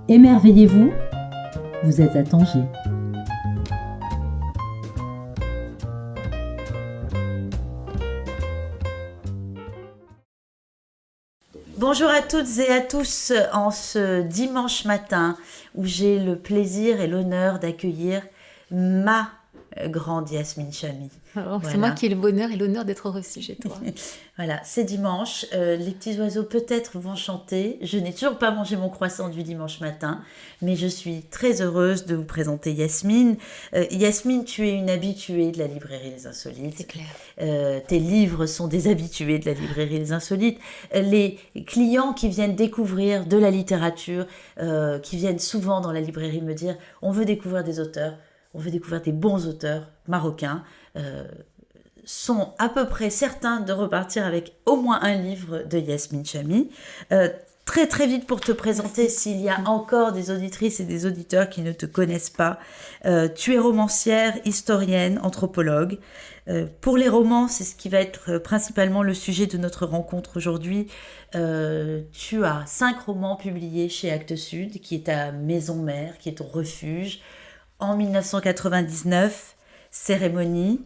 Émerveillez-vous, vous êtes à Tanger. Bonjour à toutes et à tous en ce dimanche matin où j'ai le plaisir et l'honneur d'accueillir ma grande Yasmine Chamy. Alors, Voilà. C'est moi qui ai le bonheur et l'honneur d'être reçue chez toi. Voilà, c'est dimanche, les petits oiseaux peut-être vont chanter. Je n'ai toujours pas mangé mon croissant du dimanche matin, mais je suis très heureuse de vous présenter Yasmine. Yasmine, tu es une habituée de la librairie Les Insolites. C'est clair. Tes livres sont des habitués de la librairie Les Insolites. Les clients qui viennent découvrir de la littérature, qui viennent souvent dans la librairie me dire « on veut découvrir des auteurs, on veut découvrir des bons auteurs marocains », sont à peu près certains de repartir avec au moins un livre de Yasmine Chamy. Très très vite pour te présenter, s'il y a encore des auditrices et des auditeurs qui ne te connaissent pas. Tu es romancière, historienne, anthropologue. Pour les romans, c'est ce qui va être principalement le sujet de notre rencontre aujourd'hui. Tu as 5 romans publiés chez Actes Sud, qui est ta maison mère, qui est ton refuge. En 1999, Cérémonie.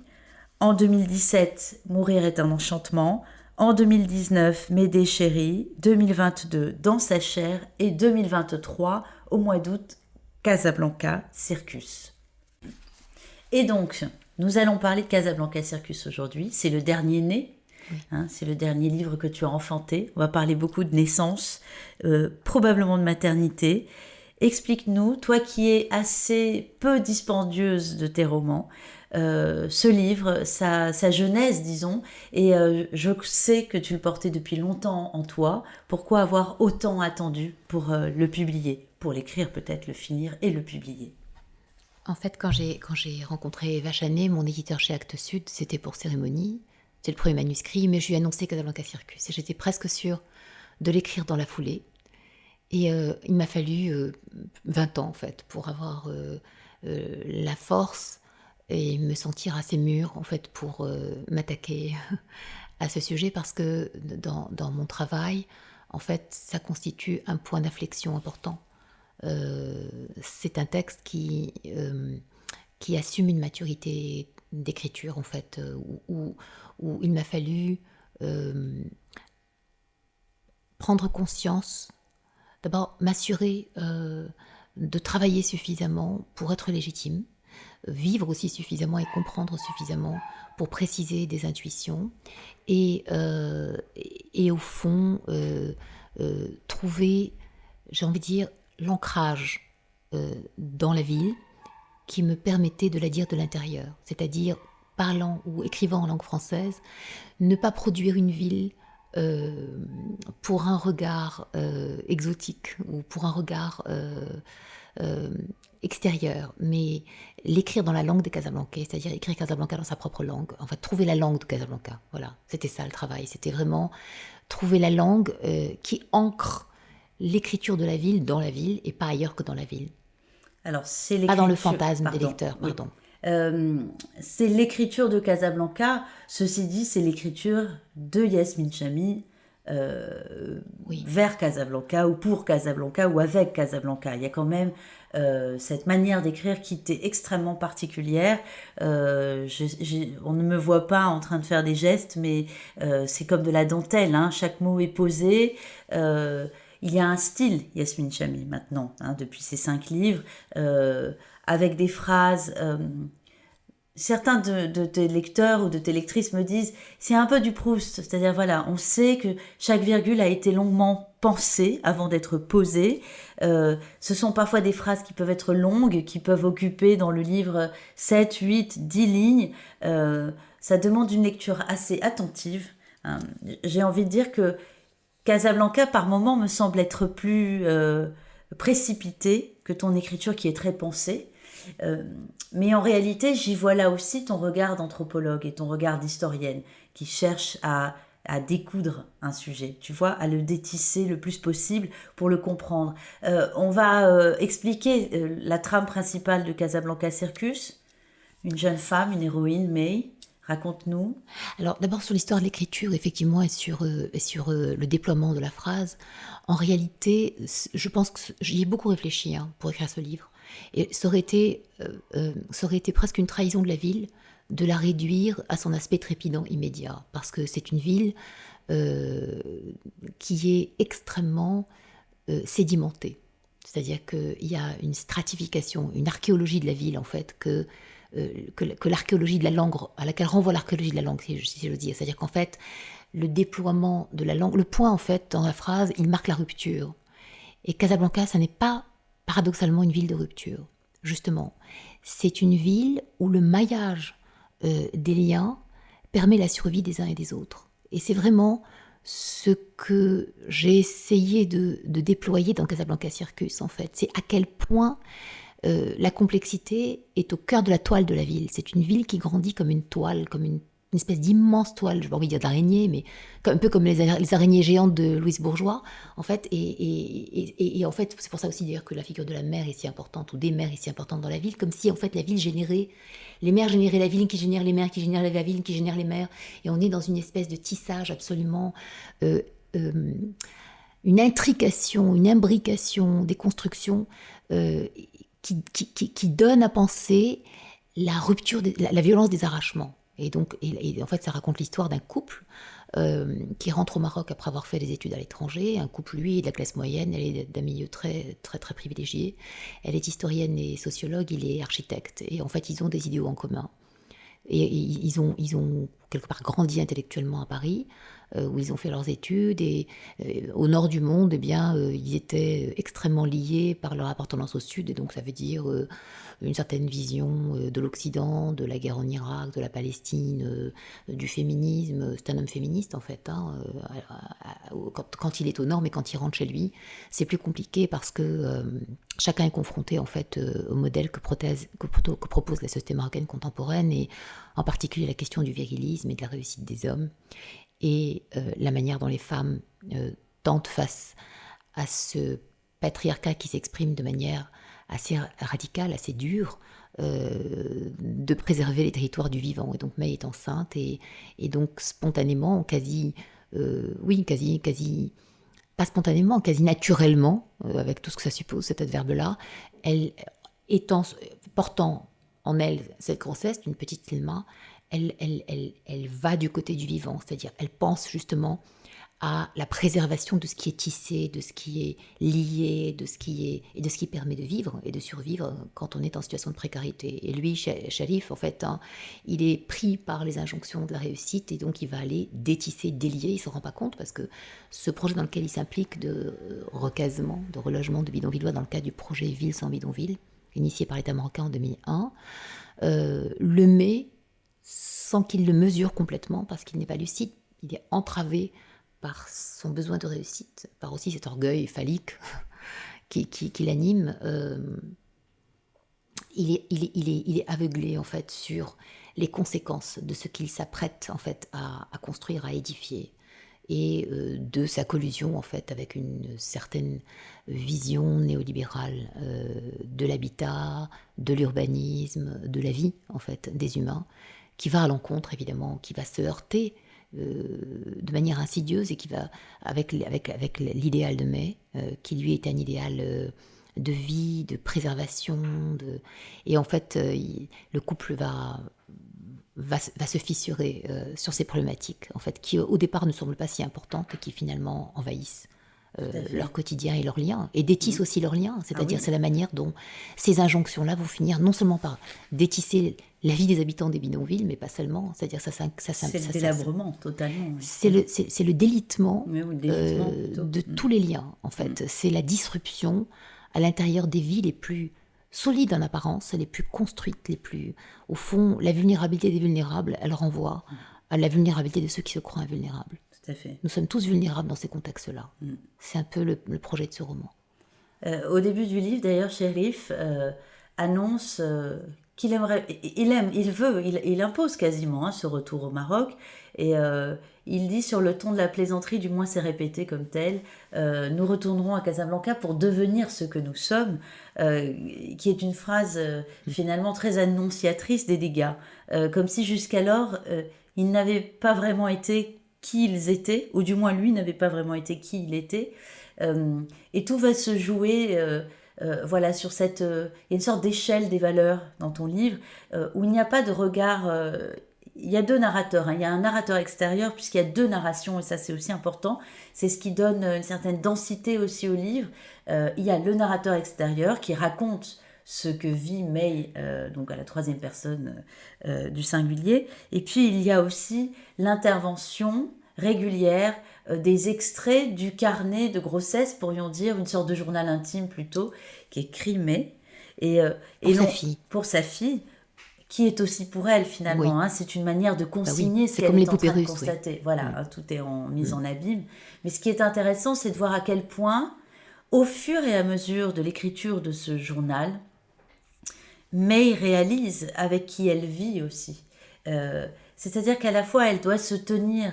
En 2017, Mourir est un enchantement. En 2019, Médée chérie. 2022, Dans sa chair. Et 2023, au mois d'août, Casablanca Circus. Et donc, nous allons parler de Casablanca Circus aujourd'hui. C'est le dernier né. C'est le dernier livre que tu as enfanté. On va parler beaucoup de naissance, probablement de maternité. Explique-nous, toi qui es assez peu dispendieuse de tes romans, ce livre, sa genèse, disons, et je sais que tu le portais depuis longtemps en toi. Pourquoi avoir autant attendu pour le publier, pour l'écrire peut-être, le finir et le publier? En fait, quand j'ai rencontré Vachané, mon éditeur chez Actes Sud, c'était pour Cérémonie. C'est le premier manuscrit, mais je lui ai annoncé Casablanca Circus. Et j'étais presque sûre de l'écrire dans la foulée. Et il m'a fallu 20 ans, en fait, pour avoir la force et me sentir assez mûre, en fait, pour m'attaquer à ce sujet, parce que dans mon travail, en fait, ça constitue un point d'inflexion important. C'est un texte qui assume une maturité d'écriture, en fait, où il m'a fallu prendre conscience, d'abord m'assurer de travailler suffisamment pour être légitime, vivre aussi suffisamment et comprendre suffisamment pour préciser des intuitions et au fond trouver, j'ai envie de dire, l'ancrage dans la ville qui me permettait de la dire de l'intérieur, c'est-à-dire parlant ou écrivant en langue française, ne pas produire une ville pour un regard exotique ou pour un regard extérieur, mais l'écrire dans la langue des Casablancais, c'est-à-dire écrire Casablanca dans sa propre langue, en fait trouver la langue de Casablanca, voilà, c'était ça le travail, c'était vraiment trouver la langue qui ancre l'écriture de la ville dans la ville et pas ailleurs que dans la ville. Alors, c'est pas dans le fantasme des lecteurs, pardon. C'est l'écriture de Casablanca, ceci dit, c'est l'écriture de Yasmine Chamy vers Casablanca ou pour Casablanca ou avec Casablanca. Il y a quand même cette manière d'écrire qui était extrêmement particulière. On ne me voit pas en train de faire des gestes, mais c'est comme de la dentelle, hein. Chaque mot est posé. Il y a un style, Yasmine Chamy, maintenant, depuis ces 5 livres, avec des phrases... certains de tes lecteurs ou de tes lectrices me disent c'est un peu du Proust, c'est-à-dire voilà, on sait que chaque virgule a été longuement pensée avant d'être posée. Ce sont parfois des phrases qui peuvent être longues, qui peuvent occuper dans le livre 7, 8, 10 lignes. Ça demande une lecture assez attentive. J'ai envie de dire que Casablanca, par moments, me semble être plus précipité que ton écriture qui est très pensée. Mais en réalité, j'y vois là aussi ton regard d'anthropologue et ton regard d'historienne qui cherche à découdre un sujet, tu vois, à le détisser le plus possible pour le comprendre. On va expliquer la trame principale de Casablanca Circus. Une jeune femme, une héroïne, May, Raconte-nous. Alors d'abord sur l'histoire de l'écriture, effectivement, et sur le déploiement de la phrase. En réalité, je pense que j'y ai beaucoup réfléchi pour écrire ce livre. Et ça aurait été presque une trahison de la ville de la réduire à son aspect trépidant immédiat. Parce que c'est une ville qui est extrêmement sédimentée. C'est-à-dire qu'il y a une stratification, une archéologie de la ville, en fait, que l'archéologie de la langue, à laquelle renvoie l'archéologie de la langue, si je veux dire. C'est-à-dire qu'en fait, le déploiement de la langue, le point, en fait, dans la phrase, il marque la rupture. Et Casablanca, ça n'est pas, paradoxalement, une ville de rupture. Justement, c'est une ville où le maillage des liens permet la survie des uns et des autres. Et c'est vraiment ce que j'ai essayé de déployer dans Casablanca Circus, en fait. C'est à quel point la complexité est au cœur de la toile de la ville. C'est une ville qui grandit comme une toile, comme une espèce d'immense toile, je n'ai pas envie de dire d'araignée, mais un peu comme les araignées géantes de Louise Bourgeois, en fait. Et en fait, c'est pour ça aussi d'ailleurs que la figure de la mère est si importante, ou des mères est si importante dans la ville, comme si en fait la ville générait, les mères généraient la ville, qui génère les mères, qui génère la ville, qui génère les mères. Et on est dans une espèce de tissage absolument... une intrication, une imbrication des constructions qui donne à penser la rupture, la violence des arrachements. Et donc, en fait, ça raconte l'histoire d'un couple qui rentre au Maroc après avoir fait des études à l'étranger. Un couple, lui, est de la classe moyenne, elle est d'un milieu très, très, très privilégié. Elle est historienne et sociologue, il est architecte. Et en fait, ils ont des idéaux en commun. Et ils ont quelque part grandi intellectuellement à Paris, où ils ont fait leurs études. Et au nord du monde, eh bien, ils étaient extrêmement liés par leur appartenance au sud. Et donc, ça veut dire une certaine vision de l'Occident, de la guerre en Irak, de la Palestine, du féminisme. C'est un homme féministe, en fait, quand il est au nord, mais quand il rentre chez lui, c'est plus compliqué parce que chacun est confronté, en fait, au modèle que propose la société marocaine contemporaine, et en particulier la question du virilisme et de la réussite des hommes, et la manière dont les femmes tentent face à ce patriarcat qui s'exprime de manière assez radicale, assez dure, de préserver les territoires du vivant. Et donc May est enceinte, et donc spontanément, quasi, pas spontanément, quasi naturellement, avec tout ce que ça suppose, cet adverbe-là, elle portant en elle cette grossesse d'une petite Selma, elle va du côté du vivant, c'est-à-dire elle pense justement à la préservation de ce qui est tissé, de ce qui est lié, de ce qui permet de vivre et de survivre quand on est en situation de précarité. Et lui, Cherif, en fait, il est pris par les injonctions de la réussite, et donc il va aller détisser, délier. Il ne se rend pas compte parce que ce projet dans lequel il s'implique de recasement, de relogement de bidonvillois dans le cadre du projet Ville sans bidonville, initié par l'État marocain en 2001, le met sans qu'il le mesure complètement, parce qu'il n'est pas lucide. Il est entravé par son besoin de réussite, par aussi cet orgueil phallique qui l'anime. Il est aveuglé, en fait, sur les conséquences de ce qu'il s'apprête, en fait, à construire, à édifier, et de sa collusion, en fait, avec une certaine vision néolibérale de l'habitat, de l'urbanisme, de la vie, en fait, des humains, qui va à l'encontre, évidemment, qui va se heurter de manière insidieuse, et qui va avec l'idéal de May, qui lui est un idéal de vie, de préservation, et en fait le couple va se fissurer sur ces problématiques, en fait, qui au départ ne semblent pas si importantes, et qui finalement envahissent leur quotidien et leurs liens, et détissent aussi leurs liens. C'est-à-dire, c'est la manière dont ces injonctions-là vont finir non seulement par détisser la vie des habitants des bidonvilles, mais pas seulement. C'est-à-dire, c'est le délabrement, totalement. C'est le délitement, de tous les liens, en fait. C'est la disruption à l'intérieur des vies les plus solides en apparence, les plus construites, les plus... Au fond, la vulnérabilité des vulnérables, elle renvoie à la vulnérabilité de ceux qui se croient invulnérables. Tout à fait. Nous sommes tous vulnérables dans ces contextes-là. C'est un peu le projet de ce roman. Au début du livre, d'ailleurs, Cherif annonce qu'il aimerait, il impose quasiment ce retour au Maroc. Et il dit sur le ton de la plaisanterie, du moins c'est répété comme tel, nous retournerons à Casablanca pour devenir ce que nous sommes, qui est une phrase finalement très annonciatrice des dégâts. Comme si jusqu'alors, ils n'avaient pas vraiment été qui ils étaient, ou du moins lui n'avait pas vraiment été qui il était. Et tout va se jouer... voilà, sur cette... il y a une sorte d'échelle des valeurs dans ton livre, où il n'y a pas de regard... il y a 2 narrateurs, hein. Il y a un narrateur extérieur, puisqu'il y a 2 narrations, et ça c'est aussi important. C'est ce qui donne une certaine densité aussi au livre. Il y a le narrateur extérieur qui raconte ce que vit May, donc à la 3e personne du singulier. Et puis il y a aussi l'intervention régulière, des extraits du carnet de grossesse, pourrions dire, une sorte de journal intime plutôt, qui est crimé. Pour sa fille, qui est aussi pour elle finalement. Oui. Hein, c'est une manière de consigner ce qu'elle est en train de constater. Oui. Voilà, tout est mis en abîme. Mais ce qui est intéressant, c'est de voir à quel point, au fur et à mesure de l'écriture de ce journal, May réalise avec qui elle vit aussi. C'est-à-dire qu'à la fois, elle doit se tenir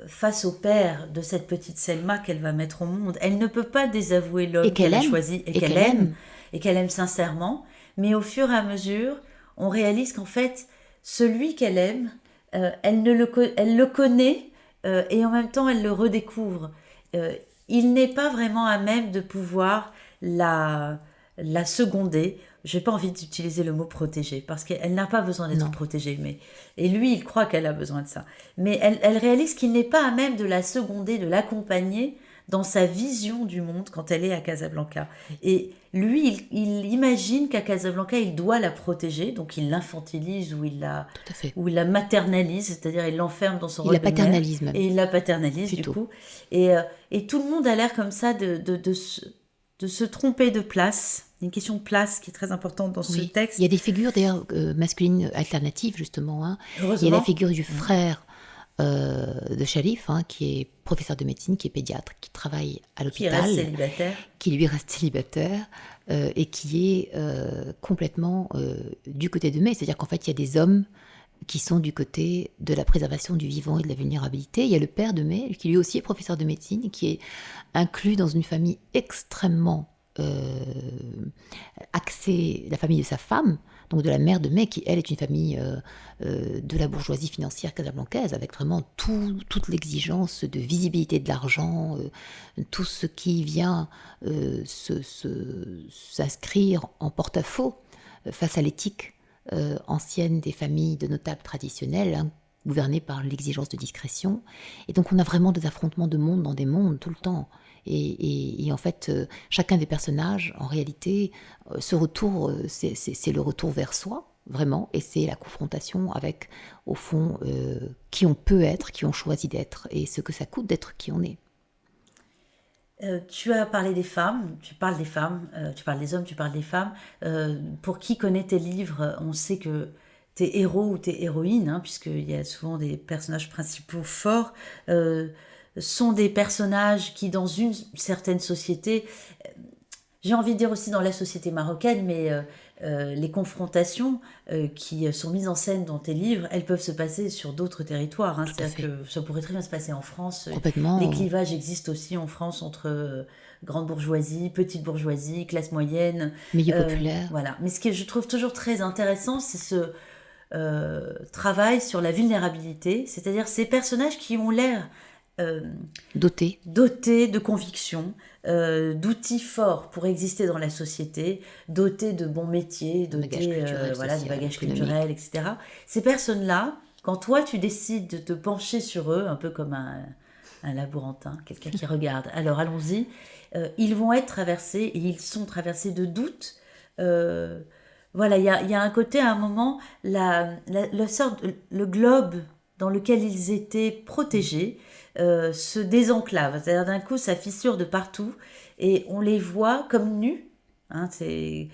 face au père de cette petite Selma qu'elle va mettre au monde. Elle ne peut pas désavouer l'homme qu'elle a choisi et qu'elle aime, et qu'elle aime sincèrement, mais au fur et à mesure, on réalise qu'en fait, celui qu'elle aime, elle le connaît, et en même temps, elle le redécouvre. Il n'est pas vraiment à même de pouvoir la seconder. Je n'ai pas envie d'utiliser le mot protéger, parce qu'elle n'a pas besoin d'être protégée. Et lui, il croit qu'elle a besoin de ça. Mais elle réalise qu'il n'est pas à même de la seconder, de l'accompagner dans sa vision du monde quand elle est à Casablanca. Et lui, il imagine qu'à Casablanca, il doit la protéger, donc il l'infantilise ou il la maternalise, c'est-à-dire il l'enferme dans son rôle de mère. Et il la paternalise, du coup. Et tout le monde a l'air comme ça de se tromper de place. Une question de place qui est très importante dans ce texte. Il y a des figures d'ailleurs masculines alternatives justement. Hein. Il y a la figure du frère de Sharif, qui est professeur de médecine, qui est pédiatre, qui travaille à l'hôpital, qui lui reste célibataire et qui est complètement du côté de May. C'est-à-dire qu'en fait il y a des hommes qui sont du côté de la préservation du vivant et de la vulnérabilité. Il y a le père de May, qui lui aussi est professeur de médecine, qui est inclus dans une famille extrêmement axée, la famille de sa femme, donc de la mère de May, qui elle est une famille de la bourgeoisie financière casablancaise, avec vraiment toute l'exigence de visibilité de l'argent, tout ce qui vient s'inscrire en porte-à-faux face à l'éthique ancienne des familles de notables traditionnels, gouvernées par l'exigence de discrétion. Et donc on a vraiment des affrontements de mondes dans des mondes tout le temps. Et en fait, chacun des personnages, en réalité, ce retour, c'est le retour vers soi, vraiment, et c'est la confrontation avec, au fond, qui on peut être, qui on choisit d'être, et ce que ça coûte d'être qui on est. Tu as parlé des femmes, tu parles des femmes, tu parles des hommes, tu parles des femmes. Pour qui connaît tes livres, on sait que tes héros ou tes héroïnes, puisqu'il y a souvent des personnages principaux forts, sont des personnages qui, dans une certaine société, j'ai envie de dire aussi dans la société marocaine, mais les confrontations qui sont mises en scène dans tes livres, elles peuvent se passer sur d'autres territoires. C'est-à-dire que ça pourrait très bien se passer en France. Complètement. Les clivages existent aussi en France entre grande bourgeoisie, petite bourgeoisie, classe moyenne. Milieu populaire. Voilà. Mais ce que je trouve toujours très intéressant, c'est ce travail sur la vulnérabilité, c'est-à-dire ces personnages qui ont l'air dotés de convictions, d'outils forts pour exister dans la société, dotés de bons métiers, dotés de bagages culturels, etc. Ces personnes-là, quand toi tu décides de te pencher sur eux, un peu comme un laborantin, quelqu'un qui regarde, alors allons-y, ils vont être traversés, et ils sont traversés de doutes. Voilà, il y a un côté, à un moment, le globe dans lequel ils étaient protégés se désenclave. C'est-à-dire d'un coup, ça fissure de partout et on les voit comme nus. C'est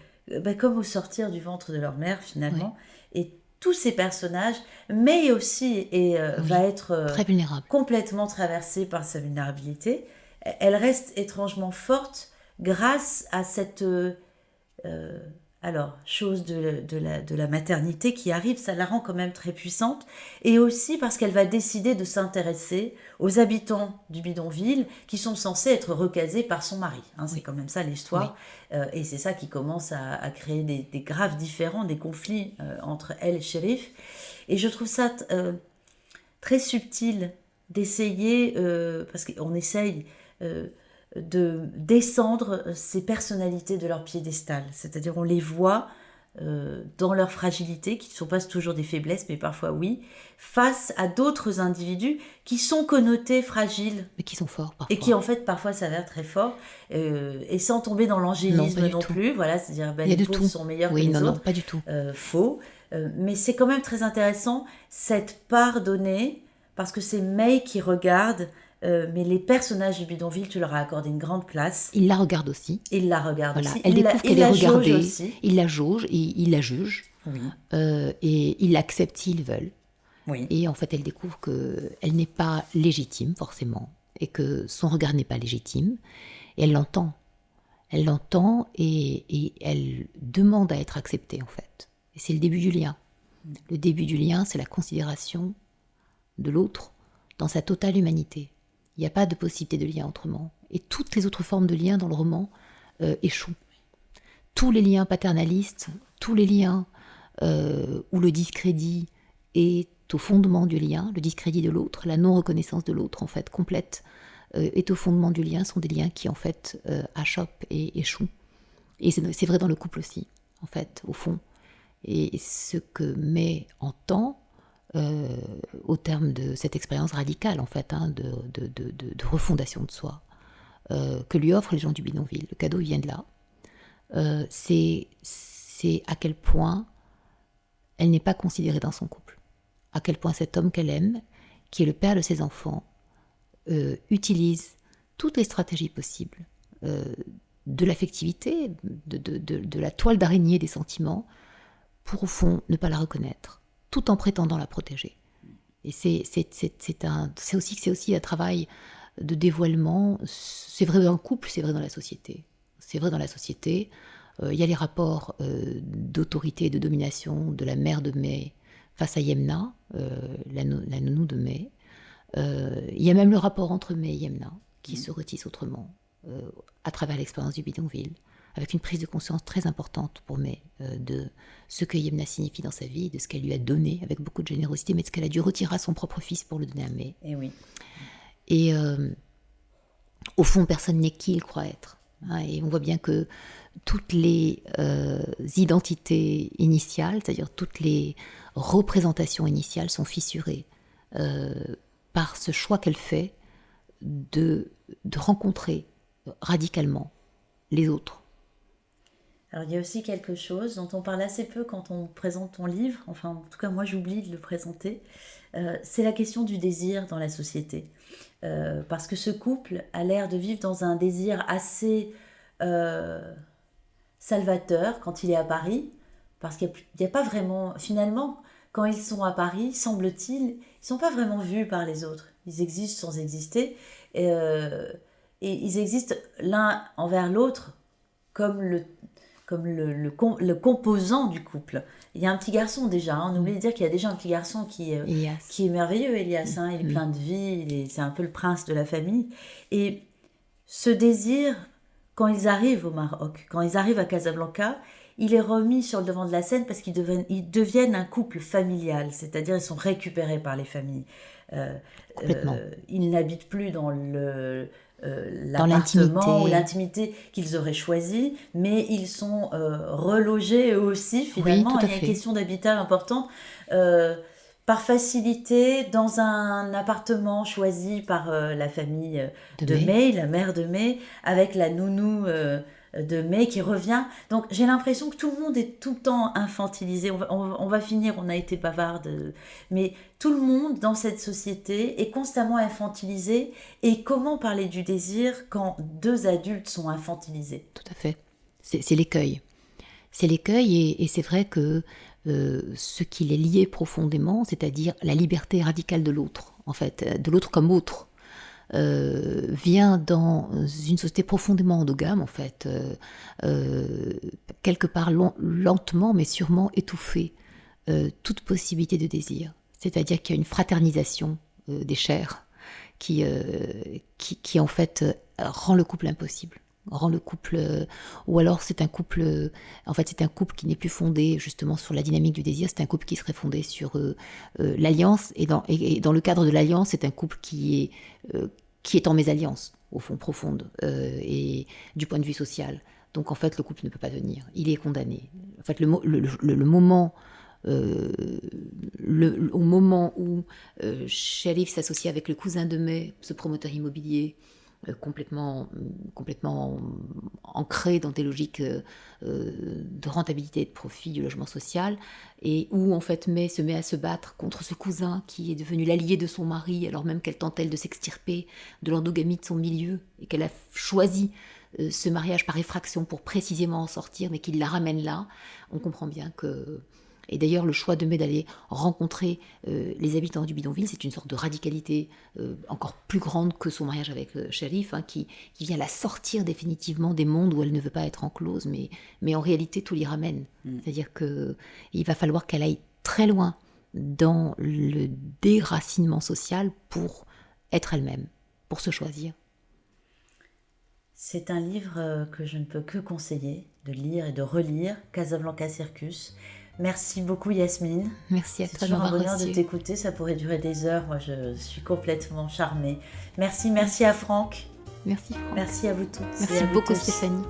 comme au sortir du ventre de leur mère, finalement. Oui. Et tous ces personnages, mais aussi va être très vulnérable, complètement traversée par sa vulnérabilité. Elle reste étrangement forte grâce à Alors, chose de la maternité qui arrive, ça la rend quand même très puissante. Et aussi parce qu'elle va décider de s'intéresser aux habitants du bidonville qui sont censés être recasés par son mari. Hein, c'est quand même ça l'histoire. Et c'est ça qui commence à créer des graves différends, des conflits entre elle et Shérif. Et je trouve ça très subtil d'essayer, parce qu'on essaye de descendre ces personnalités de leur piédestal. C'est-à-dire on les voit dans leur fragilité, qui ne sont pas toujours des faiblesses, mais parfois oui, face à d'autres individus qui sont connotés fragiles. Mais qui sont forts parfois. Et qui en fait parfois s'avèrent très forts, et sans tomber dans l'angélisme non plus. Voilà, c'est-à-dire il y a les de pauvres tout. sont meilleurs Oui, que les non, autres. non, pas du tout. Faux. Mais c'est quand même très intéressant, cette part donnée, parce que c'est May qui regarde, mais les personnages du bidonville, tu leur as accordé une grande place. Il la regarde aussi. Il la regarde Voilà. aussi. Elle découvre qu'elle est regardée. Aussi. Il la jauge, il la juge. Oui. Et il l'accepte s'ils veulent. Oui. Et en fait, elle découvre qu'elle n'est pas légitime, forcément, et que son regard n'est pas légitime. Et elle l'entend. Elle l'entend et elle demande à être acceptée, en fait. Et c'est le début du lien. Le début du lien, c'est la considération de l'autre dans sa totale humanité. Il n'y a pas de possibilité de lien autrement. Et toutes les autres formes de liens dans le roman échouent. Tous les liens paternalistes, tous les liens où le discrédit est au fondement du lien, le discrédit de l'autre, la non-reconnaissance de l'autre, en fait, complète, est au fondement du lien, sont des liens qui, en fait, achoppent et échouent. Et c'est vrai dans le couple aussi, en fait, au fond. Et ce que May entend, au terme de cette expérience radicale, en fait, hein, de refondation de soi, que lui offrent les gens du bidonville, le cadeau vient de là, c'est à quel point elle n'est pas considérée dans son couple, à quel point cet homme qu'elle aime, qui est le père de ses enfants, utilise toutes les stratégies possibles de l'affectivité, de la toile d'araignée des sentiments, pour au fond ne pas la reconnaître, tout en prétendant la protéger. Et c'est aussi un travail de dévoilement. C'est vrai dans le couple, c'est vrai dans la société. C'est vrai dans la société. Il y a les rapports d'autorité et de domination de la mère de May face à Yemna, la nounou de May. Il y a même le rapport entre May et Yemna qui se retisse autrement à travers l'expérience du bidonville, avec une prise de conscience très importante pour May de ce que Yemna signifie dans sa vie, de ce qu'elle lui a donné avec beaucoup de générosité, mais de ce qu'elle a dû retirer à son propre fils pour le donner à May. Et oui. Et au fond, personne n'est qui il croit être. Hein, et on voit bien que toutes les identités initiales, c'est-à-dire toutes les représentations initiales sont fissurées par ce choix qu'elle fait de rencontrer radicalement les autres. Alors il y a aussi quelque chose dont on parle assez peu quand on présente ton livre, enfin en tout cas moi j'oublie de le présenter, c'est la question du désir dans la société. Parce que ce couple a l'air de vivre dans un désir assez salvateur quand il est à Paris, parce qu'il n'y a pas vraiment, finalement, quand ils sont à Paris, semble-t-il, ils ne sont pas vraiment vus par les autres. Ils existent sans exister, et ils existent l'un envers l'autre comme le composant du couple. Il y a un petit garçon déjà, hein, on oublie de dire qu'il y a déjà un petit garçon qui est merveilleux, Elias, hein, il est plein de vie, c'est un peu le prince de la famille. Et ce désir, quand ils arrivent au Maroc, quand ils arrivent à Casablanca, il est remis sur le devant de la scène parce qu'ils deviennent un couple familial, c'est-à-dire ils sont récupérés par les familles. Ils n'habitent plus dans l'appartement ou l'intimité qu'ils auraient choisi, mais ils sont relogés eux aussi finalement. Oui, il y a une question d'habitat importante, par facilité dans un appartement choisi par la famille de May, la mère de May, avec la nounou de May qui revient. Donc j'ai l'impression que tout le monde est tout le temps infantilisé. On va finir, on a été bavarde, mais tout le monde dans cette société est constamment infantilisé. Et comment parler du désir quand deux adultes sont infantilisés ? Tout à fait. C'est l'écueil. C'est l'écueil et c'est vrai que ce qui les liait profondément, c'est-à-dire la liberté radicale de l'autre, en fait, de l'autre comme autre, vient dans une société profondément endogame, en fait, quelque part lentement mais sûrement étouffer toute possibilité de désir. C'est-à-dire qu'il y a une fraternisation des chairs qui en fait rend le couple impossible. Rend le couple, ou alors c'est un couple, en fait c'est un couple qui n'est plus fondé justement sur la dynamique du désir, c'est un couple qui serait fondé sur l'alliance, et dans le cadre de l'alliance, c'est un couple qui est en mésalliance, au fond profonde, et du point de vue social. Donc en fait le couple ne peut pas tenir, il est condamné. En fait le moment au moment où Cherif s'associe avec le cousin de Mai, ce promoteur immobilier complètement ancré dans des logiques de rentabilité et de profit du logement social, et où en fait Mai se met à se battre contre ce cousin qui est devenu l'allié de son mari, alors même qu'elle tente de s'extirper de l'endogamie de son milieu, et qu'elle a choisi ce mariage par effraction pour précisément en sortir, mais qu'il la ramène là. On comprend bien que... Et d'ailleurs, le choix de Mai d'aller rencontrer les habitants du bidonville, c'est une sorte de radicalité encore plus grande que son mariage avec Cherif, qui vient la sortir définitivement des mondes où elle ne veut pas être enclose, mais en réalité, tout l'y ramène. C'est-à-dire qu'il va falloir qu'elle aille très loin dans le déracinement social pour être elle-même, pour se choisir. C'est un livre que je ne peux que conseiller de lire et de relire, Casablanca Circus. Merci beaucoup Yasmine. Merci à toi de m'avoir reçu. C'est toujours un bonheur de t'écouter, ça pourrait durer des heures, moi je suis complètement charmée. Merci à Franck. Merci Franck. Merci à vous toutes. Merci beaucoup Stéphanie.